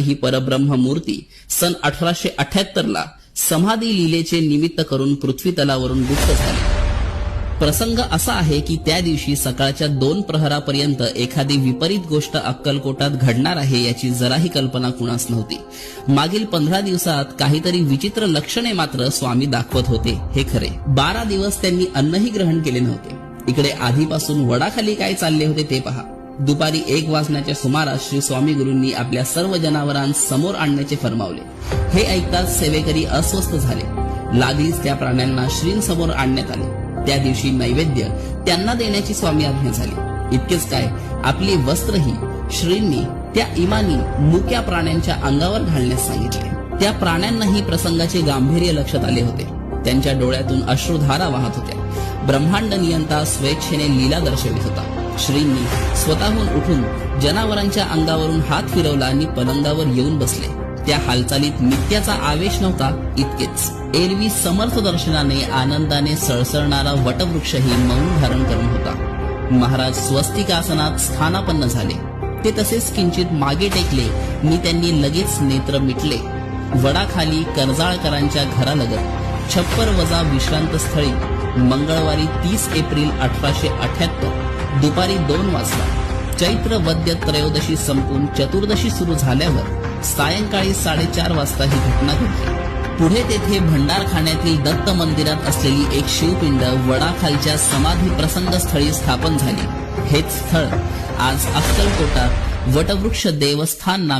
ही परब्रह्म मूर्ती सन 1878 ला समाधी लीलेचे निमित्त करून पृथ्वी तलावरून गुप्त झाली। प्रसंग असा आहे की त्या दिवशी सकाळच्या 2 प्रहरापर्यंत एखादी विपरीत गोष्ट अक्कलकोटात घडणार आहे याची जराही कल्पना कुणास नव्हती। मागील 15 दिवसात काहीतरी विचित्र लक्षणे मात्र स्वामी दाखवत होते हे खरे। 12 दिवस त्यांनी अन्नही ग्रहण केले नव्हते। इकडे आधीपासून वडाखाली काय चालले होते ते पहा। दुपारी 1 वाजण्याच्या सुमारास श्री स्वामी गुरूंनी आपल्या सर्व जनावरांस समोर आणण्याचे फरमावले। हे ऐकताच सेवेकरी अस्वस्थ झाले। लागलीच त्या प्राण्यांना श्रींसमोर आणण्यात आले। त्या दिवशी नैवेद्य त्यांना देण्याची स्वामी आज्ञा झाली। इतकेच काय, आपली वस्त्रही श्रींनी त्या इमानी मुक्या प्राण्यांच्या अंगावर घालण्यास सांगितले। त्या प्राण्यांनाही प्रसंगाचे गांभीर्य लक्षात आले होते। त्यांच्या डोळ्यातून अश्रुधारा वाहत होत्या। ब्रह्मांड नियंता स्वेच्छेने लीला दर्शवित होता। श्रींनी स्वतःहून उठून जनावरांच्या अंगावरून हात फिरवला आणि पलंगावर येऊन बसले। त्या हालचालीत नित्याचा आवेश नव्हता, इतकेच। एरवी समर्थ दर्शनाने आनंदाने सळसळणारा वटवृक्षही मौन धारण करून होता। महाराज स्वस्तिकासनात स्थानापन्न झाले। ते तसेच किंचित मागे टेकले नि त्यांनी लगेच नेत्र मिटले। वडाखाली कर्जाळकरांच्या घरालगत छप्पर वजा विश्रांत स्थळी मंगळवारी 30 एप्रिल 1878 दुपारी 2 वाजता चैत्र वद्य त्रयोदशी संपून चतुर्दशी सुरू झाल्यावर सायंकाळी 4:30 वाजता ही घटना घडली। पुढे तेथे भंडारखान्यातील दत्त मंदिरात असलेली एक शिवपिंड वडाखालच्या समाधी प्रसंग स्थळी स्थापन झाली। हेच स्थळ आज अक्कलकोटात वटवृक्ष देवस्थान नामे